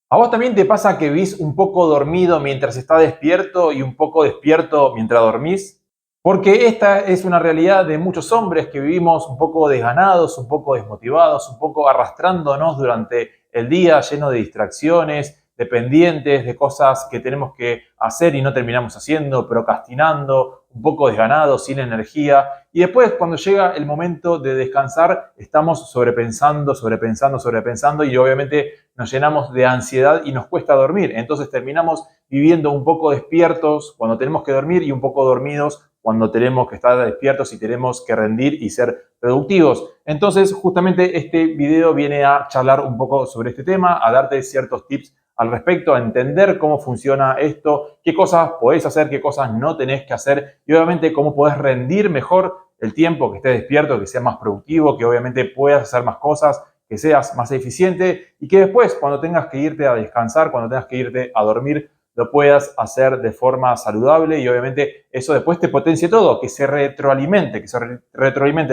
¿A vos también te pasa que vivís un poco dormido mientras estás despierto y un poco despierto mientras dormís? Porque esta es una realidad de muchos hombres que vivimos un poco desganados, un poco desmotivados, un poco arrastrándonos durante el día, lleno de distracciones, de pendientes, de cosas que tenemos que hacer y no terminamos haciendo, procrastinando, un poco desganados, sin energía. Y después, cuando llega el momento de descansar, estamos sobrepensando, sobrepensando, sobrepensando y obviamente nos llenamos de ansiedad y nos cuesta dormir. Entonces terminamos viviendo un poco despiertos cuando tenemos que dormir y un poco dormidos cuando tenemos que estar despiertos y tenemos que rendir y ser productivos. Entonces, justamente este video viene a charlar un poco sobre este tema, a darte ciertos tips al respecto, a entender cómo funciona esto, qué cosas podés hacer, qué cosas no tenés que hacer y obviamente cómo podés rendir mejor el tiempo que estés despierto, que sea más productivo, que obviamente puedas hacer más cosas, que seas más eficiente y que después, cuando tengas que irte a descansar, cuando tengas que irte a dormir, lo puedas hacer de forma saludable y obviamente eso después te potencie todo, que se retroalimente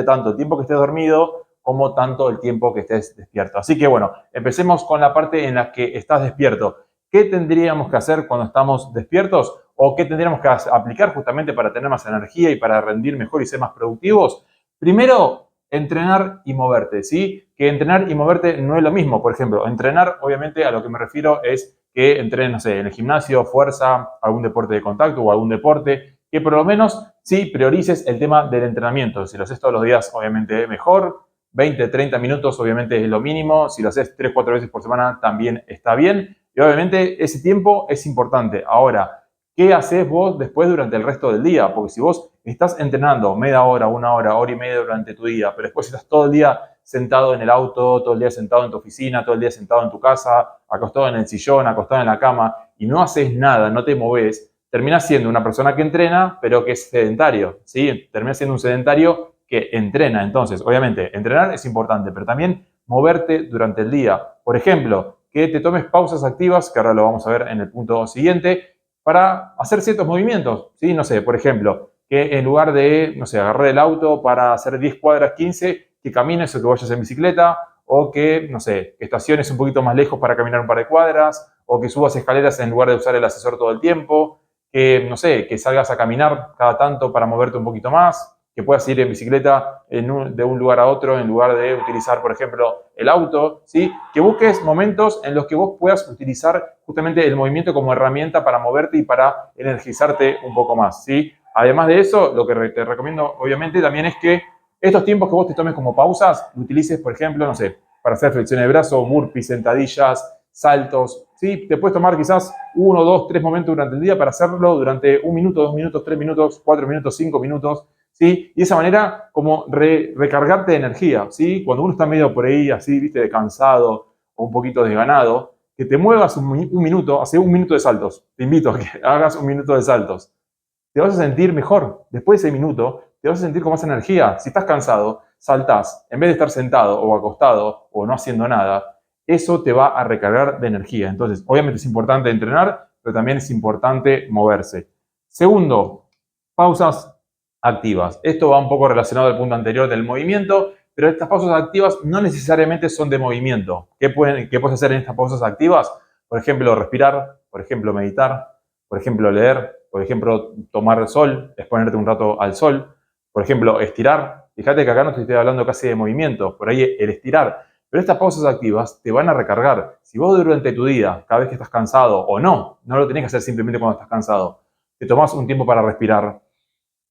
tanto el tiempo que estés dormido como tanto el tiempo que estés despierto. Así que bueno, empecemos con la parte en la que estás despierto. ¿Qué tendríamos que hacer cuando estamos despiertos? ¿O qué tendríamos que aplicar justamente para tener más energía y para rendir mejor y ser más productivos? Primero, entrenar y moverte, ¿sí? Que entrenar y moverte no es lo mismo. Por ejemplo, entrenar, obviamente, a lo que me refiero es que entrenes, no sé, en el gimnasio, fuerza, algún deporte de contacto o algún deporte, que por lo menos sí priorices el tema del entrenamiento. Si lo haces todos los días, obviamente mejor. 20, 30 minutos, obviamente es lo mínimo. Si lo haces 3, 4 veces por semana, también está bien. Y obviamente ese tiempo es importante. Ahora, ¿qué haces vos después durante el resto del día? Porque si vos estás entrenando media hora, una hora, hora y media durante tu día, pero después estás todo el día sentado en el auto, todo el día sentado en tu oficina, todo el día sentado en tu casa, acostado en el sillón, acostado en la cama, y no haces nada, no te moves, terminás siendo una persona que entrena, pero que es sedentario, ¿sí? Terminás siendo un sedentario que entrena. Entonces, obviamente, entrenar es importante, pero también moverte durante el día. Por ejemplo, que te tomes pausas activas, que ahora lo vamos a ver en el punto siguiente, para hacer ciertos movimientos, ¿sí? No sé, por ejemplo, que en lugar de, no sé, agarrar el auto para hacer 10 cuadras, 15, que camines o que vayas en bicicleta, o que, no sé, que estaciones un poquito más lejos para caminar un par de cuadras, o que subas escaleras en lugar de usar el ascensor todo el tiempo, que, no sé, que salgas a caminar cada tanto para moverte un poquito más, que puedas ir en bicicleta de un lugar a otro en lugar de utilizar, por ejemplo, el auto, ¿sí? Que busques momentos en los que vos puedas utilizar justamente el movimiento como herramienta para moverte y para energizarte un poco más, ¿sí? Además de eso, lo que te recomiendo, obviamente, también es que estos tiempos que vos te tomes como pausas, lo utilices, por ejemplo, no sé, para hacer flexiones de brazo, burpees, sentadillas, saltos, ¿sí? Te puedes tomar quizás 1, 2, 3 momentos durante el día para hacerlo durante 1 minuto, 2 minutos, 3 minutos, 4 minutos, 5 minutos, ¿sí? Y de esa manera, como recargarte de energía, ¿sí? Cuando uno está medio por ahí, así, viste, de cansado o un poquito desganado, que te muevas un minuto, hace 1 minuto de saltos. Te invito a que hagas 1 minuto de saltos. Te vas a sentir mejor. Después de ese minuto, te vas a sentir con más energía. Si estás cansado, saltás. En vez de estar sentado o acostado o no haciendo nada, eso te va a recargar de energía. Entonces, obviamente es importante entrenar, pero también es importante moverse. Segundo, pausas activas. Esto va un poco relacionado al punto anterior del movimiento, pero estas pausas activas no necesariamente son de movimiento. ¿Qué puedes hacer en estas pausas activas? Por ejemplo, respirar, por ejemplo, meditar, por ejemplo, leer, por ejemplo, tomar el sol, exponerte un rato al sol, por ejemplo, estirar. Fíjate que acá no te estoy hablando casi de movimiento, por ahí el estirar. Pero estas pausas activas te van a recargar. Si vos durante tu día, cada vez que estás cansado, o no lo tenés que hacer simplemente cuando estás cansado, te tomás un tiempo para respirar,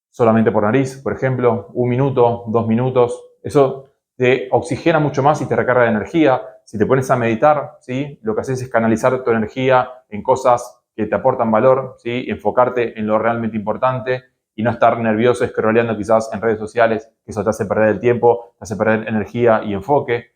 solamente por nariz, por ejemplo, 1 minuto, 2 minutos, eso te oxigena mucho más y te recarga de energía. Si te pones a meditar, ¿sí? Lo que haces es canalizar tu energía en cosas que te aportan valor, ¿sí? Enfocarte en lo realmente importante y no estar nervioso scrolleando quizás en redes sociales, que eso te hace perder el tiempo, te hace perder energía y enfoque.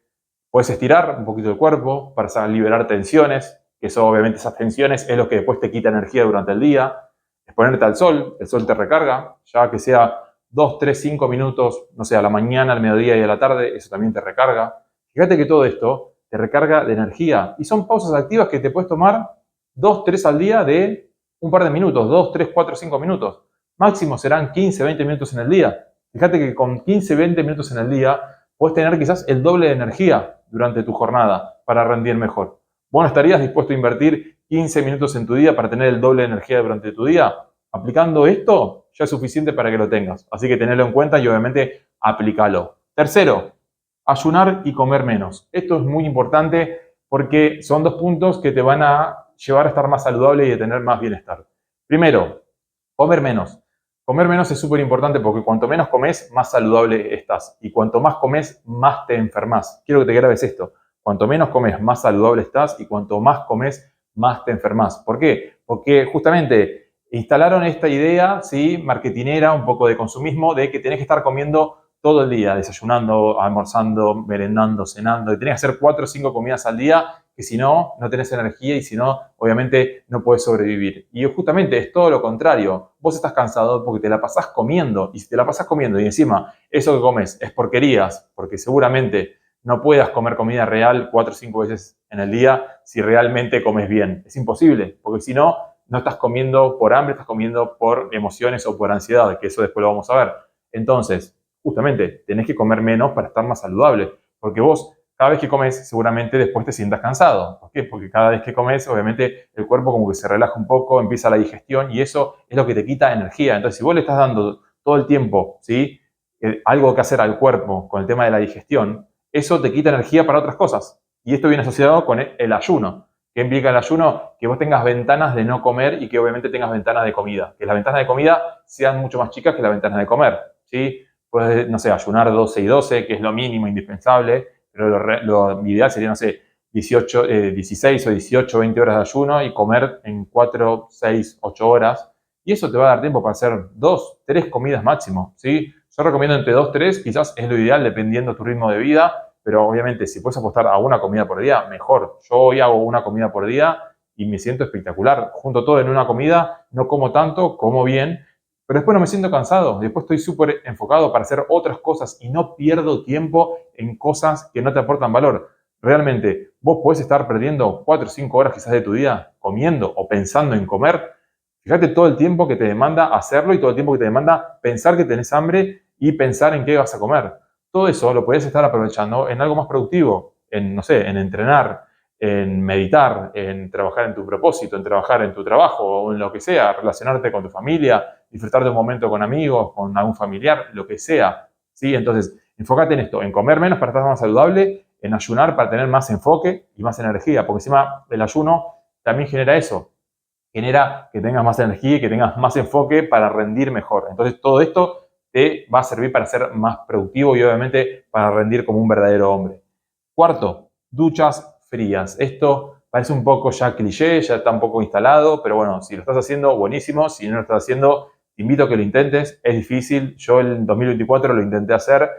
Puedes estirar un poquito el cuerpo para liberar tensiones, que eso obviamente esas tensiones es lo que después te quita energía durante el día. Exponerte al sol, el sol te recarga, ya que sea 2, 3, 5 minutos, no sé, a la mañana, al mediodía y a la tarde, eso también te recarga. Fíjate que todo esto te recarga de energía y son pausas activas que te puedes tomar 2, 3 al día de un par de minutos, 2, 3, 4, 5 minutos. Máximo serán 15, 20 minutos en el día. Fíjate que con 15, 20 minutos en el día puedes tener quizás el doble de energía durante tu jornada para rendir mejor. ¿Vos no estarías dispuesto a invertir 15 minutos en tu día para tener el doble de energía durante tu día? Aplicando esto ya es suficiente para que lo tengas. Así que tenelo en cuenta y obviamente aplícalo. Tercero, ayunar y comer menos. Esto es muy importante porque son dos puntos que te van a llevar a estar más saludable y a tener más bienestar. Primero, comer menos. Comer menos es súper importante porque cuanto menos comes, más saludable estás. Y cuanto más comes, más te enfermas. Quiero que te grabes esto. Cuanto menos comes, más saludable estás. Y cuanto más comes, más te enfermas. ¿Por qué? Porque justamente instalaron esta idea, ¿sí? Marketinera, un poco de consumismo, de que tenés que estar comiendo todo el día, desayunando, almorzando, merendando, cenando. Y tenés que hacer 4 o 5 comidas al día, que si no, no tenés energía y si no, obviamente no podés sobrevivir. Y justamente es todo lo contrario. Vos estás cansado porque te la pasás comiendo. Y si te la pasás comiendo y encima eso que comes es porquerías, porque seguramente no puedas comer comida real 4 o 5 veces en el día si realmente comes bien. Es imposible, porque si no, no estás comiendo por hambre, estás comiendo por emociones o por ansiedad, que eso después lo vamos a ver. Entonces, justamente, tenés que comer menos para estar más saludable, porque vos cada vez que comes seguramente después te sientas cansado. ¿Por qué? Porque cada vez que comes obviamente el cuerpo como que se relaja un poco, empieza la digestión y eso es lo que te quita energía. Entonces si vos le estás dando todo el tiempo, ¿sí? Algo que hacer al cuerpo con el tema de la digestión, eso te quita energía para otras cosas. Y esto viene asociado con el ayuno. ¿Qué implica el ayuno? Que vos tengas ventanas de no comer y que obviamente tengas ventanas de comida. Que las ventanas de comida sean mucho más chicas que las ventanas de comer, ¿sí? Puedes, no sé, ayunar 12 y 12, que es lo mínimo indispensable, pero lo ideal sería, no sé, 16 o 18, 20 horas de ayuno y comer en 4, 6, 8 horas. Y eso te va a dar tiempo para hacer 2, 3 comidas máximo, ¿sí? Yo recomiendo entre 2, 3, quizás es lo ideal dependiendo de tu ritmo de vida, pero obviamente si puedes apostar a una comida por día, mejor. Yo hoy hago una comida por día y me siento espectacular. Junto todo en una comida, no como tanto, como bien, pero después no me siento cansado, después estoy súper enfocado para hacer otras cosas y no pierdo tiempo en cosas que no te aportan valor. Realmente, vos podés estar perdiendo 4 o 5 horas quizás de tu día comiendo o pensando en comer. Fíjate todo el tiempo que te demanda hacerlo y todo el tiempo que te demanda pensar que tenés hambre y pensar en qué vas a comer. Todo eso lo podés estar aprovechando en algo más productivo, en, no sé, en entrenar, en meditar, en trabajar en tu propósito, en trabajar en tu trabajo o en lo que sea, relacionarte con tu familia, disfrutar de un momento con amigos, con algún familiar, lo que sea, ¿sí? Entonces, enfócate en esto, en comer menos para estar más saludable, en ayunar para tener más enfoque y más energía, porque encima el ayuno también genera eso, genera que tengas más energía y que tengas más enfoque para rendir mejor. Entonces, todo esto te va a servir para ser más productivo y obviamente para rendir como un verdadero hombre. Cuarto, duchas frías. Esto parece un poco ya cliché, ya está un poco instalado, pero bueno, si lo estás haciendo, buenísimo. Si no lo estás haciendo, te invito a que lo intentes. Es difícil. Yo en 2024 lo intenté hacer,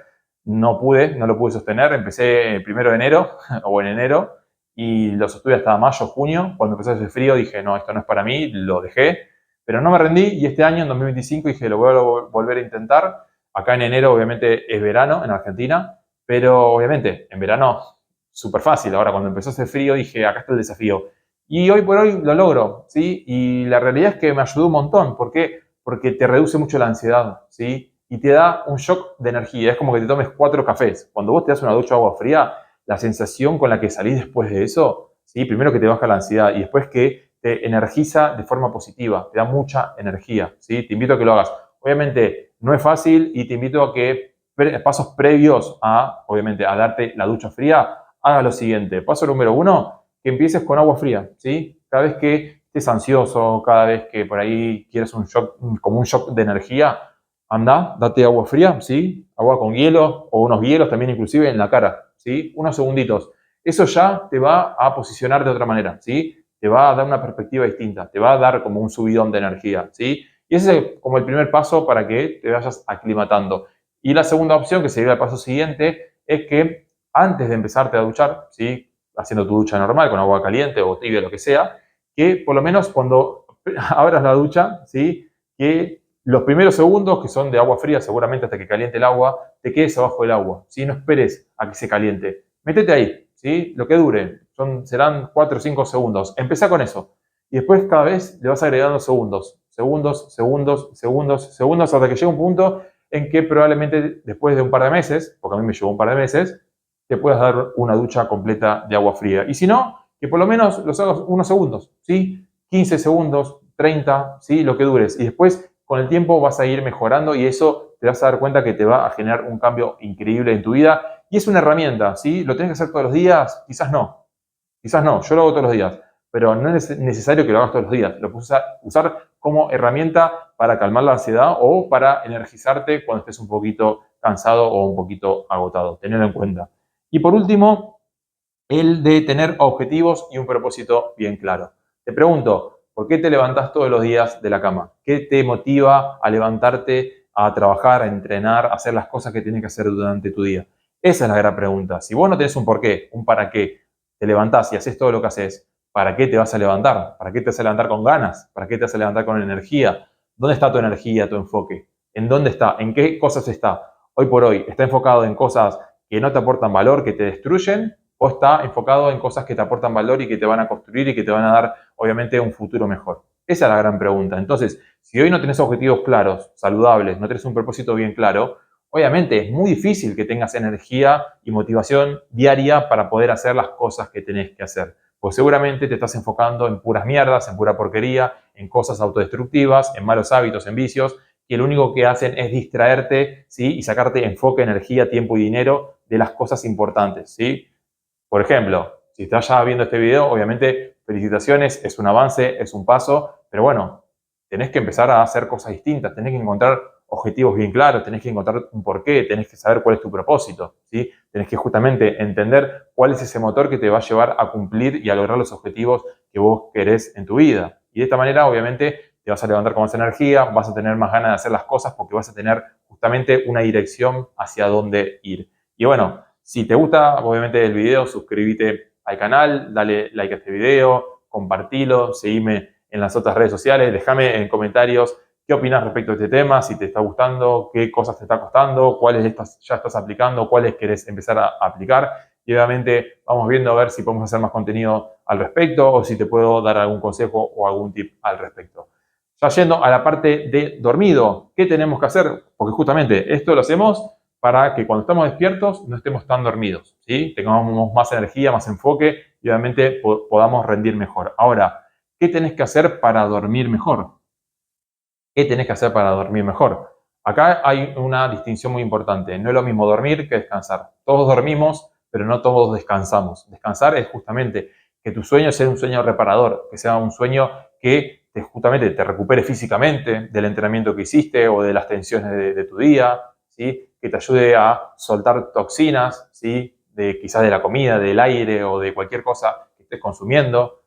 no pude, no lo pude sostener. Empecé el 1 de enero o en enero y lo sostuve hasta mayo, junio. Cuando empezó a hacer frío dije, no, esto no es para mí, lo dejé. Pero no me rendí y este año, en 2025, dije, lo voy a volver a intentar. Acá en enero, obviamente, es verano en Argentina, pero obviamente en verano súper fácil. Ahora, cuando empezó a hacer frío, dije, acá está el desafío. Y hoy por hoy lo logro, ¿sí? Y la realidad es que me ayudó un montón. ¿Por qué? Porque te reduce mucho la ansiedad, ¿sí? Y te da un shock de energía. Es como que te tomes 4 cafés. Cuando vos te das una ducha de agua fría, la sensación con la que salís después de eso, ¿sí? Primero que te baja la ansiedad y después que te energiza de forma positiva. Te da mucha energía, ¿sí? Te invito a que lo hagas. Obviamente no es fácil y te invito a que pasos previos a, obviamente, a darte la ducha fría, haga lo siguiente. Paso número 1, que empieces con agua fría, ¿sí? Cada vez que estés ansioso, cada vez que por ahí quieres un shock, como un shock de energía, anda, date agua fría, ¿sí? Agua con hielo o unos hielos también inclusive en la cara, ¿sí? Unos segunditos. Eso ya te va a posicionar de otra manera, ¿sí? Te va a dar una perspectiva distinta, te va a dar como un subidón de energía, ¿sí? Y ese es como el primer paso para que te vayas aclimatando. Y la segunda opción, que sería el paso siguiente, es que antes de empezarte a duchar, ¿sí? Haciendo tu ducha normal con agua caliente o tibia, lo que sea, que por lo menos cuando abras la ducha, ¿sí? Que los primeros segundos, que son de agua fría, seguramente hasta que caliente el agua, te quedes abajo del agua, ¿sí? No esperes a que se caliente. Métete ahí, ¿sí? Lo que dure, serán 4 o 5 segundos. Empezá con eso. Y después cada vez le vas agregando segundos, segundos, segundos, segundos, segundos, hasta que llegue un punto en que probablemente después de un par de meses, porque a mí me llevó un par de meses, te puedas dar una ducha completa de agua fría. Y si no, que por lo menos los hagas unos segundos, ¿sí? 15 segundos, 30, ¿sí? Lo que dures. Y después, con el tiempo, vas a ir mejorando y eso te vas a dar cuenta que te va a generar un cambio increíble en tu vida. Y es una herramienta, ¿sí? ¿Lo tienes que hacer todos los días? Quizás no. Quizás no, yo lo hago todos los días, pero no es necesario que lo hagas todos los días. Lo puedes usar como herramienta para calmar la ansiedad o para energizarte cuando estés un poquito cansado o un poquito agotado. Tenerlo en cuenta. Y por último, el de tener objetivos y un propósito bien claro. Te pregunto, ¿por qué te levantás todos los días de la cama? ¿Qué te motiva a levantarte, a trabajar, a entrenar, a hacer las cosas que tienes que hacer durante tu día? Esa es la gran pregunta. Si vos no tenés un por qué, un para qué, te levantás y haces todo lo que haces, ¿para qué te vas a levantar? ¿Para qué te vas a levantar con ganas? ¿Para qué te vas a levantar con energía? ¿Dónde está tu energía, tu enfoque? ¿En dónde está? ¿En qué cosas está? Hoy por hoy, ¿está enfocado en cosas que no te aportan valor, que te destruyen? ¿O está enfocado en cosas que te aportan valor y que te van a construir y que te van a dar, obviamente, un futuro mejor? Esa es la gran pregunta. Entonces, si hoy no tenés objetivos claros, saludables, no tenés un propósito bien claro, obviamente es muy difícil que tengas energía y motivación diaria para poder hacer las cosas que tenés que hacer. Pues seguramente te estás enfocando en puras mierdas, en pura porquería, en cosas autodestructivas, en malos hábitos, en vicios, que lo único que hacen es distraerte, ¿sí? Y sacarte enfoque, energía, tiempo y dinero de las cosas importantes, ¿sí? Por ejemplo, si estás ya viendo este video, obviamente felicitaciones, es un avance, es un paso, pero bueno, tenés que empezar a hacer cosas distintas, tenés que encontrar objetivos bien claros, tenés que encontrar un porqué, tenés que saber cuál es tu propósito, ¿sí? Tenés que justamente entender cuál es ese motor que te va a llevar a cumplir y a lograr los objetivos que vos querés en tu vida. Y de esta manera, obviamente, te vas a levantar con más energía, vas a tener más ganas de hacer las cosas porque vas a tener justamente una dirección hacia dónde ir. Y bueno, si te gusta, obviamente, el video, suscríbete al canal, dale like a este video, compartilo, seguime en las otras redes sociales, déjame en comentarios qué opinas respecto a este tema, si te está gustando, qué cosas te está costando, cuáles ya estás aplicando, cuáles querés empezar a aplicar. Y obviamente vamos viendo a ver si podemos hacer más contenido al respecto o si te puedo dar algún consejo o algún tip al respecto. Ya yendo a la parte de dormido, ¿qué tenemos que hacer? Porque justamente esto lo hacemos para que cuando estamos despiertos no estemos tan dormidos, ¿sí? Tengamos más energía, más enfoque y obviamente podamos rendir mejor. Ahora, ¿qué tenés que hacer para dormir mejor? ¿Qué tenés que hacer para dormir mejor? Acá hay una distinción muy importante. No es lo mismo dormir que descansar. Todos dormimos, pero no todos descansamos. Descansar es justamente que tu sueño sea un sueño reparador, que sea un sueño que justamente te recupere físicamente del entrenamiento que hiciste o de las tensiones de tu día, ¿sí? Que te ayude a soltar toxinas, ¿sí? Quizás de la comida, del aire o de cualquier cosa que estés consumiendo,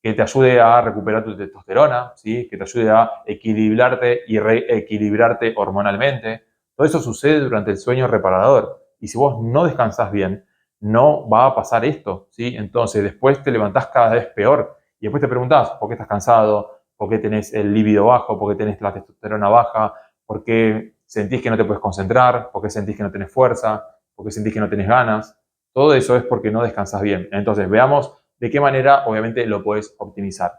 que te ayude a recuperar tu testosterona, ¿sí? Que te ayude a equilibrarte y reequilibrarte hormonalmente. Todo eso sucede durante el sueño reparador. Y si vos no descansás bien, no va a pasar esto, ¿sí? Entonces después te levantás cada vez peor. Y después te preguntás, ¿por qué estás cansado? ¿Por qué tenés el líbido bajo? ¿Por qué tenés la testosterona baja? ¿Por qué sentís que no te puedes concentrar? ¿Por qué sentís que no tenés fuerza? ¿Por qué sentís que no tenés ganas? Todo eso es porque no descansás bien. Entonces veamos de qué manera, obviamente, lo puedes optimizar.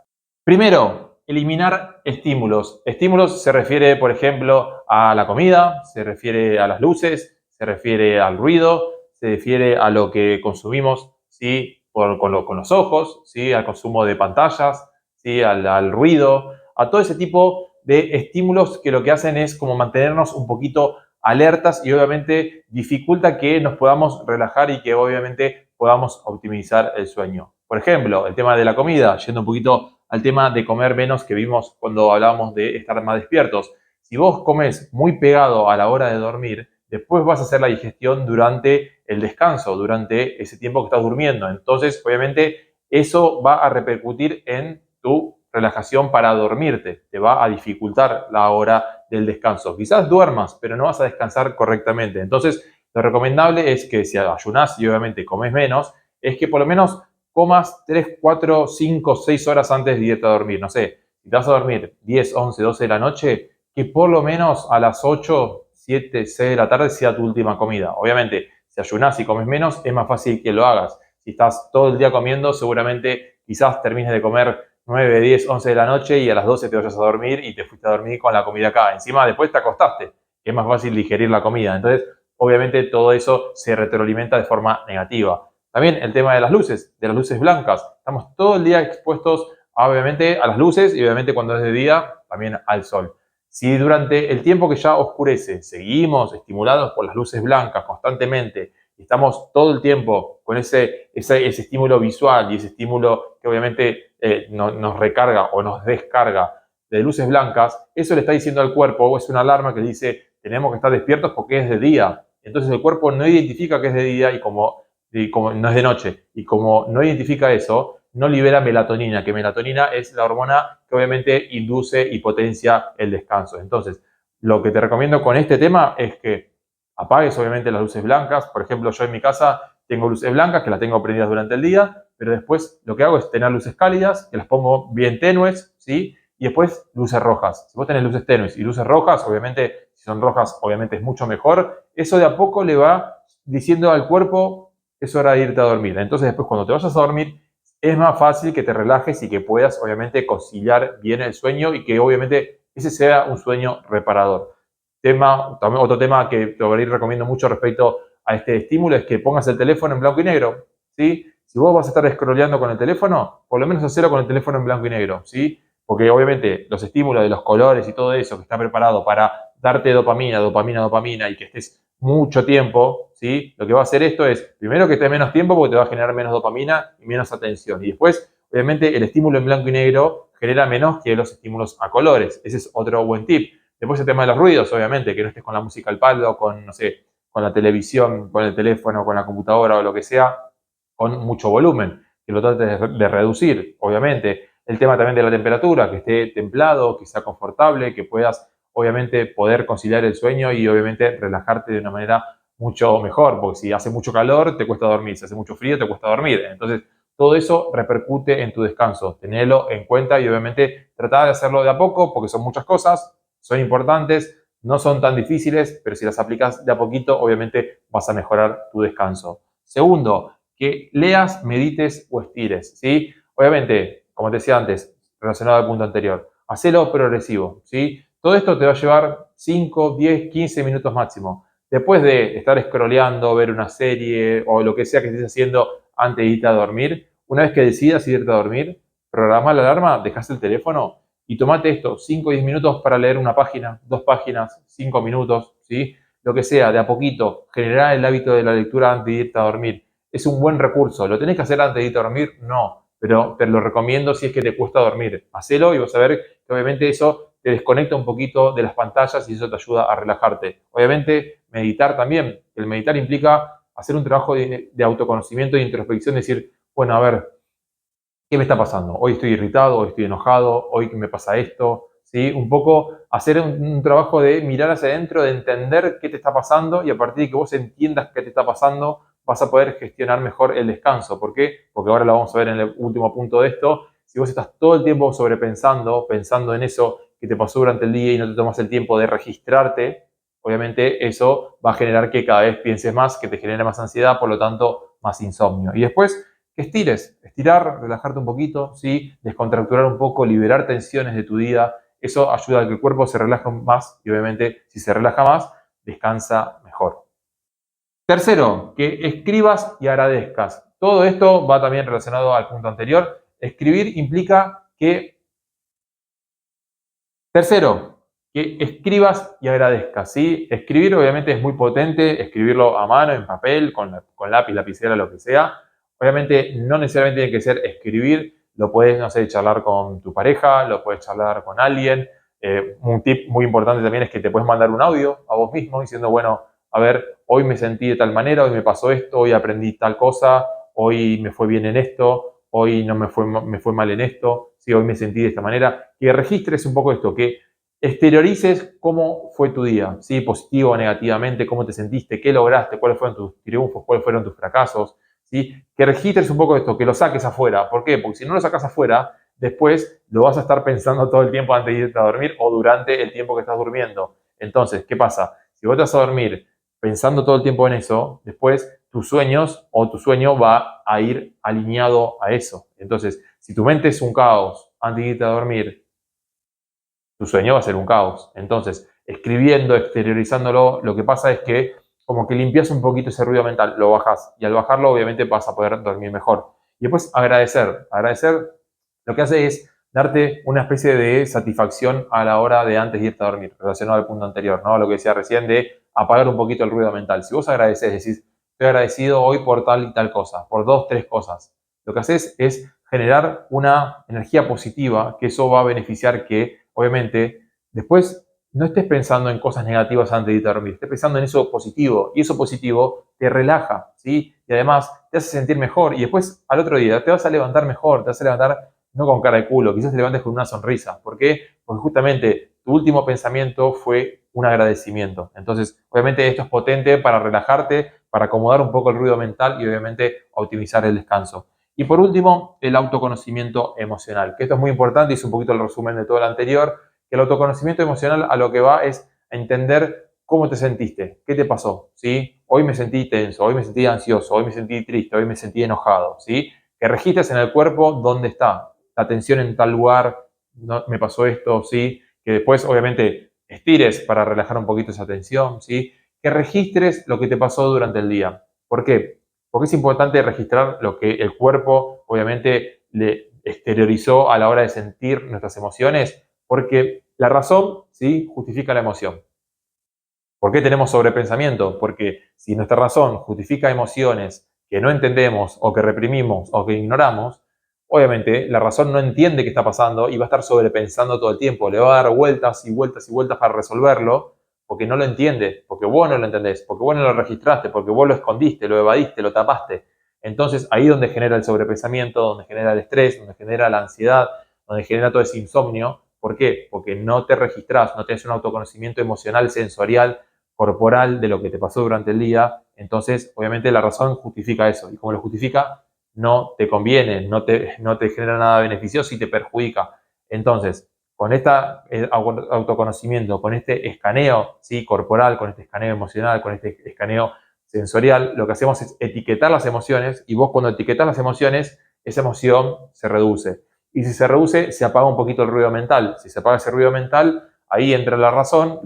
Primero, eliminar estímulos. Estímulos se refiere, por ejemplo, a la comida, se refiere a las luces, se refiere al ruido, se refiere a lo que consumimos, ¿sí? Con los ojos, ¿sí? Al consumo de pantallas, ¿sí? Al ruido, a todo ese tipo de estímulos que lo que hacen es como mantenernos un poquito alertas y obviamente dificulta que nos podamos relajar y que obviamente podamos optimizar el sueño. Por ejemplo, el tema de la comida, yendo un poquito al tema de comer menos que vimos cuando hablábamos de estar más despiertos. Si vos comes muy pegado a la hora de dormir, después vas a hacer la digestión durante el descanso, durante ese tiempo que estás durmiendo. Entonces, obviamente, eso va a repercutir en tu relajación para dormirte. Te va a dificultar la hora del descanso. Quizás duermas, pero no vas a descansar correctamente. Entonces, lo recomendable es que si ayunás y obviamente comes menos, es que por lo menos comas 3, 4, 5, 6 horas antes de irte a dormir. No sé, si te vas a dormir 10, 11, 12 de la noche, que por lo menos a las 8, 7, 6 de la tarde sea tu última comida. Obviamente, si ayunás y comes menos, es más fácil que lo hagas. Si estás todo el día comiendo, seguramente quizás termines de comer 9, 10, 11 de la noche y a las 12 te vayas a dormir y te fuiste a dormir con la comida acá. Encima después te acostaste, que es más fácil digerir la comida. Entonces, obviamente todo eso se retroalimenta de forma negativa. También el tema de las luces blancas. Estamos todo el día expuestos, obviamente, a las luces y obviamente cuando es de día, también al sol. Si durante el tiempo que ya oscurece seguimos estimulados por las luces blancas constantemente y estamos todo el tiempo con ese estímulo visual y ese estímulo que obviamente nos recarga o nos descarga de luces blancas, eso le está diciendo al cuerpo, o es una alarma que dice tenemos que estar despiertos porque es de día. Entonces el cuerpo no identifica que es de día y como no es de noche. Y como no identifica eso, no libera melatonina, que melatonina es la hormona que obviamente induce y potencia el descanso. Entonces, lo que te recomiendo con este tema es que apagues obviamente las luces blancas. Por ejemplo, yo en mi casa tengo luces blancas que las tengo prendidas durante el día, pero después lo que hago es tener luces cálidas, que las pongo bien tenues, ¿sí? Y después luces rojas. Si vos tenés luces tenues y luces rojas, obviamente, si son rojas, obviamente es mucho mejor. Eso de a poco le va diciendo al cuerpo, es hora de irte a dormir. Entonces después cuando te vayas a dormir, es más fácil que te relajes y que puedas obviamente conciliar bien el sueño y que obviamente ese sea un sueño reparador. Otro tema que te recomiendo mucho respecto a este estímulo es que pongas el teléfono en blanco y negro, ¿sí? Si vos vas a estar scrolleando con el teléfono, por lo menos hacelo con el teléfono en blanco y negro, ¿sí? Porque obviamente los estímulos de los colores y todo eso que está preparado para darte dopamina y que estés mucho tiempo, ¿sí? Lo que va a hacer esto es, primero que estés menos tiempo porque te va a generar menos dopamina y menos atención. Y después, obviamente, el estímulo en blanco y negro genera menos que los estímulos a colores. Ese es otro buen tip. Después el tema de los ruidos, obviamente, que no estés con la música al palo, con, no sé, con la televisión, con el teléfono, con la computadora o lo que sea, con mucho volumen, que lo trates de reducir, obviamente. El tema también de la temperatura, que esté templado, que sea confortable, que puedas, obviamente, poder conciliar el sueño y, obviamente, relajarte de una manera mucho mejor, porque si hace mucho calor, te cuesta dormir, si hace mucho frío, te cuesta dormir. Entonces, todo eso repercute en tu descanso. Tenelo en cuenta y, obviamente, trata de hacerlo de a poco, porque son muchas cosas, son importantes, no son tan difíciles, pero si las aplicas de a poquito, obviamente vas a mejorar tu descanso. Segundo, que leas, medites o estires, ¿sí? Obviamente, como te decía antes, relacionado al punto anterior, hacelo progresivo, ¿sí? Todo esto te va a llevar 5, 10, 15 minutos máximo. Después de estar scrolleando, ver una serie o lo que sea que estés haciendo antes de irte a dormir, una vez que decidas irte a dormir, programa la alarma, dejas el teléfono y tomate esto, 5 o 10 minutos para leer una página, 2 páginas, 5 minutos, ¿sí? Lo que sea, de a poquito, generar el hábito de la lectura antes de irte a dormir. Es un buen recurso. ¿Lo tenés que hacer antes de irte a dormir? No, pero te lo recomiendo si es que te cuesta dormir. Hacelo y vas a ver que obviamente eso te desconecta un poquito de las pantallas y eso te ayuda a relajarte. Obviamente, meditar también. El meditar implica hacer un trabajo de autoconocimiento e introspección, decir, bueno, a ver, ¿qué me está pasando? Hoy estoy irritado, hoy estoy enojado, hoy me pasa esto, ¿sí? Un poco hacer un trabajo de mirar hacia adentro, de entender qué te está pasando y a partir de que vos entiendas qué te está pasando, vas a poder gestionar mejor el descanso. ¿Por qué? Porque ahora lo vamos a ver en el último punto de esto. Si vos estás todo el tiempo pensando en eso que te pasó durante el día y no te tomas el tiempo de registrarte, obviamente eso va a generar que cada vez pienses más, que te genere más ansiedad, por lo tanto, más insomnio. Y después, que estires, estirar, relajarte un poquito, ¿sí? Descontracturar un poco, liberar tensiones de tu día. Eso ayuda a que el cuerpo se relaje más y obviamente si se relaja más, descansa mejor. Tercero, que escribas y agradezcas. Todo esto va también relacionado al punto anterior. Escribir implica que... Tercero, que escribas y agradezcas, ¿sí? Escribir obviamente es muy potente, escribirlo a mano, en papel, con lápiz, lapicera, lo que sea. Obviamente no necesariamente tiene que ser escribir, lo puedes, no sé, charlar con tu pareja, lo puedes charlar con alguien. Un tip muy importante también es que te puedes mandar un audio a vos mismo diciendo, bueno, a ver, hoy me sentí de tal manera, hoy me pasó esto, hoy aprendí tal cosa, hoy me fue bien en esto, hoy no me fue mal en esto, sí, hoy me sentí de esta manera. Que registres un poco esto, que exteriorices cómo fue tu día, ¿sí? Positivo o negativamente, cómo te sentiste, qué lograste, cuáles fueron tus triunfos, cuáles fueron tus fracasos, ¿sí? Que registres un poco esto, que lo saques afuera. ¿Por qué? Porque si no lo sacas afuera, después lo vas a estar pensando todo el tiempo antes de irte a dormir o durante el tiempo que estás durmiendo. Entonces, ¿qué pasa? Si vos te vas a dormir pensando todo el tiempo en eso, después tus sueños o tu sueño va a ir alineado a eso. Entonces, si tu mente es un caos antes de irte a dormir, tu sueño va a ser un caos. Entonces, escribiendo, exteriorizándolo, lo que pasa es que como que limpias un poquito ese ruido mental, lo bajas y al bajarlo obviamente vas a poder dormir mejor. Y después agradecer. Agradecer lo que hace es darte una especie de satisfacción a la hora de antes de irte a dormir, relacionado al punto anterior, ¿no? Lo que decía recién de apagar un poquito el ruido mental. Si vos agradeces, decís, estoy agradecido hoy por tal y tal cosa, por 2, 3 cosas. Lo que haces es generar una energía positiva, que eso va a beneficiar que, obviamente, después no estés pensando en cosas negativas antes de irte a dormir, estés pensando en eso positivo, y eso positivo te relaja, ¿sí? Y además te hace sentir mejor, y después al otro día te vas a levantar mejor, te vas a levantar no con cara de culo, quizás te levantes con una sonrisa. ¿Por qué? Porque justamente tu último pensamiento fue un agradecimiento. Entonces, obviamente esto es potente para relajarte, para acomodar un poco el ruido mental y obviamente optimizar el descanso. Y por último, el autoconocimiento emocional, que esto es muy importante y es un poquito el resumen de todo lo anterior, que el autoconocimiento emocional a lo que va es a entender cómo te sentiste, qué te pasó, ¿sí? Hoy me sentí tenso, hoy me sentí ansioso, hoy me sentí triste, hoy me sentí enojado, ¿sí? Que registres en el cuerpo dónde está la tensión en tal lugar, no, me pasó esto, ¿sí? Que después obviamente estires para relajar un poquito esa tensión, ¿sí? Que registres lo que te pasó durante el día. ¿Por qué? Porque es importante registrar lo que el cuerpo obviamente le exteriorizó a la hora de sentir nuestras emociones, porque la razón, ¿sí?, justifica la emoción. ¿Por qué tenemos sobrepensamiento? Porque si nuestra razón justifica emociones que no entendemos o que reprimimos o que ignoramos, obviamente la razón no entiende qué está pasando y va a estar sobrepensando todo el tiempo. Le va a dar vueltas y vueltas y vueltas para resolverlo porque no lo entiende, porque vos no lo entendés, porque vos no lo registraste, porque vos lo escondiste, lo evadiste, lo tapaste. Entonces ahí es donde genera el sobrepensamiento, donde genera el estrés, donde genera la ansiedad, donde genera todo ese insomnio. ¿Por qué? Porque no te registrás, no tenés un autoconocimiento emocional, sensorial, corporal de lo que te pasó durante el día. Entonces, obviamente la razón justifica eso. Y como lo justifica, no te conviene, no te genera nada beneficioso y te perjudica. Entonces, con este autoconocimiento, con este escaneo, ¿sí?, corporal, con este escaneo emocional, con este escaneo sensorial, lo que hacemos es etiquetar las emociones y vos cuando etiquetas las emociones, esa emoción se reduce. Y si se reduce, se apaga un poquito el ruido mental. Si se apaga ese ruido mental, ahí entra la razón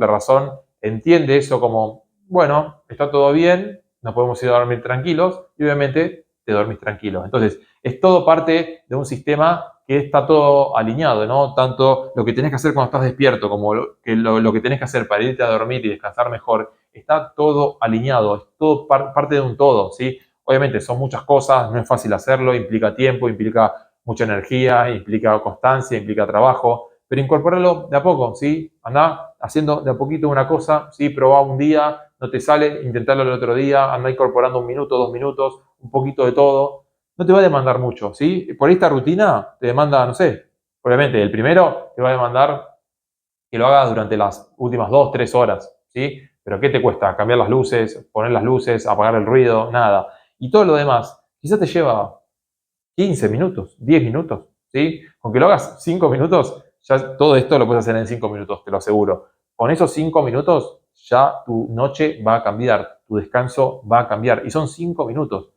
entiende eso como, bueno, está todo bien, nos podemos ir a dormir tranquilos y obviamente te dormís tranquilo. Entonces, es todo parte de un sistema que está todo alineado, ¿no? Tanto lo que tenés que hacer cuando estás despierto como lo que tenés que hacer para irte a dormir y descansar mejor, está todo alineado, es todo parte de un todo, ¿sí? Obviamente son muchas cosas, no es fácil hacerlo, implica tiempo, implica mucha energía, implica constancia, implica trabajo, pero incorporarlo de a poco, ¿sí? Andá haciendo de a poquito una cosa, ¿sí? Probá un día, no te sale, intentarlo el otro día, andá incorporando 1 minuto, 2 minutos, un poquito de todo. No te va a demandar mucho, ¿sí? Por esta rutina te demanda, no sé, obviamente el primero te va a demandar que lo hagas durante las últimas 2, 3 horas, ¿sí? Pero ¿qué te cuesta? Cambiar las luces, poner las luces, apagar el ruido, nada. Y todo lo demás, quizás te lleva 15 minutos, 10 minutos, ¿sí? Con que lo hagas 5 minutos, ya todo esto lo puedes hacer en 5 minutos, te lo aseguro. Con esos 5 minutos ya tu noche va a cambiar, tu descanso va a cambiar. Y son 5 minutos.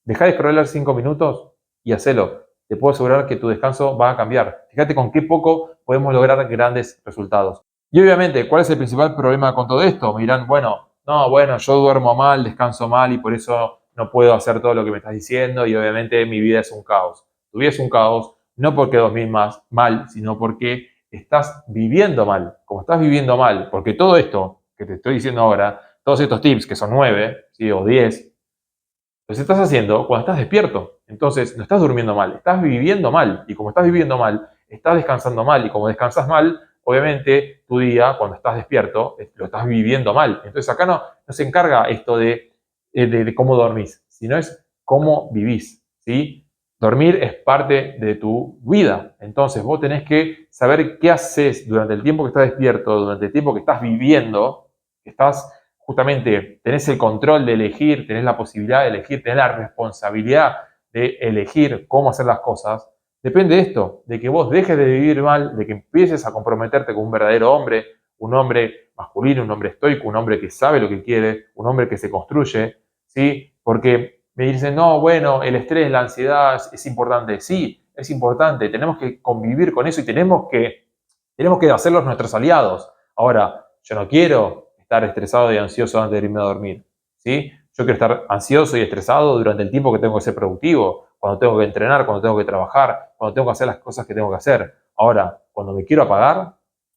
Deja de scrollar 5 minutos y hacelo. Te puedo asegurar que tu descanso va a cambiar. Fíjate con qué poco podemos lograr grandes resultados. Y obviamente, ¿cuál es el principal problema con todo esto? Me dirán, bueno, no, bueno, yo duermo mal, descanso mal y por eso no puedo hacer todo lo que me estás diciendo y obviamente mi vida es un caos. Tu vida es un caos no porque dormís mal, sino porque estás viviendo mal. Como estás viviendo mal, porque todo esto que te estoy diciendo ahora, todos estos tips, que son 9, ¿sí?, o 10, los estás haciendo cuando estás despierto. Entonces, no estás durmiendo mal, estás viviendo mal. Y como estás viviendo mal, estás descansando mal. Y como descansas mal, obviamente tu día, cuando estás despierto, lo estás viviendo mal. Entonces, acá no se encarga esto de cómo dormís, sino es cómo vivís, ¿sí? Dormir es parte de tu vida. Entonces, vos tenés que saber qué haces durante el tiempo que estás despierto, durante el tiempo que estás viviendo, que estás justamente, tenés el control de elegir, tenés la posibilidad de elegir, tenés la responsabilidad de elegir cómo hacer las cosas. Depende de esto, de que vos dejes de vivir mal, de que empieces a comprometerte con un verdadero hombre, un hombre masculino, un hombre estoico, un hombre que sabe lo que quiere, un hombre que se construye, ¿sí? Porque me dicen, no, bueno, el estrés, la ansiedad es importante. Sí, es importante, tenemos que convivir con eso y tenemos que hacerlos nuestros aliados. Ahora, yo no quiero estar estresado y ansioso antes de irme a dormir. ¿sí? Yo quiero estar ansioso y estresado durante el tiempo que tengo que ser productivo, cuando tengo que entrenar, cuando tengo que trabajar, cuando tengo que hacer las cosas que tengo que hacer. Ahora, cuando me quiero apagar,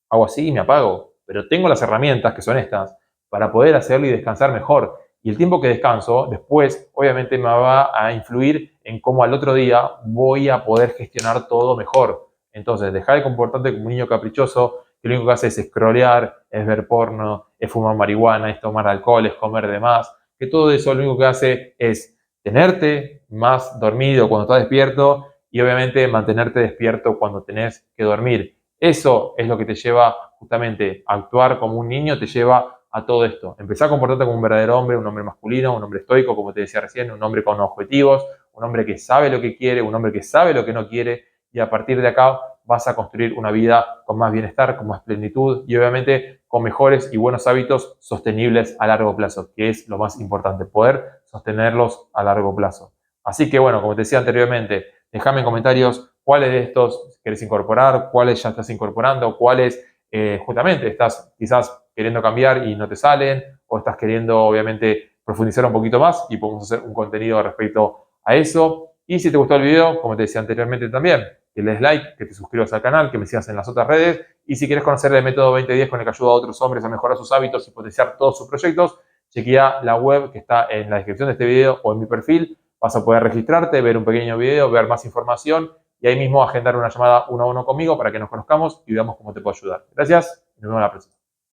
hago así y me apago. Pero tengo las herramientas, que son estas, para poder hacerlo y descansar mejor. Y el tiempo que descanso, después, obviamente me va a influir en cómo al otro día voy a poder gestionar todo mejor. Entonces, dejar de comportarte como un niño caprichoso, que lo único que hace es scrollear, es ver porno, es fumar marihuana, es tomar alcohol, es comer de más, que todo eso lo único que hace es tenerte más dormido cuando estás despierto y obviamente mantenerte despierto cuando tenés que dormir. Eso es lo que te lleva justamente a actuar como un niño, te lleva a todo esto. Empezar a comportarte como un verdadero hombre, un hombre masculino, un hombre estoico, como te decía recién, un hombre con objetivos, un hombre que sabe lo que quiere, un hombre que sabe lo que no quiere, y a partir de acá vas a construir una vida con más bienestar, con más plenitud y obviamente con mejores y buenos hábitos sostenibles a largo plazo, que es lo más importante, poder sostenerlos a largo plazo. Así que bueno, como te decía anteriormente, déjame en comentarios cuáles de estos querés incorporar, cuáles ya estás incorporando, cuáles justamente estás quizás queriendo cambiar y no te salen, o estás queriendo obviamente profundizar un poquito más y podemos hacer un contenido respecto a eso. Y si te gustó el video, como te decía anteriormente también, que le des like, que te suscribas al canal, que me sigas en las otras redes. Y si quieres conocer el método 2010 con el que ayuda a otros hombres a mejorar sus hábitos y potenciar todos sus proyectos, chequea la web que está en la descripción de este video o en mi perfil. Vas a poder registrarte, ver un pequeño video, ver más información y ahí mismo agendar una llamada 1 a 1 conmigo para que nos conozcamos y veamos cómo te puedo ayudar. Gracias y nos vemos la próxima.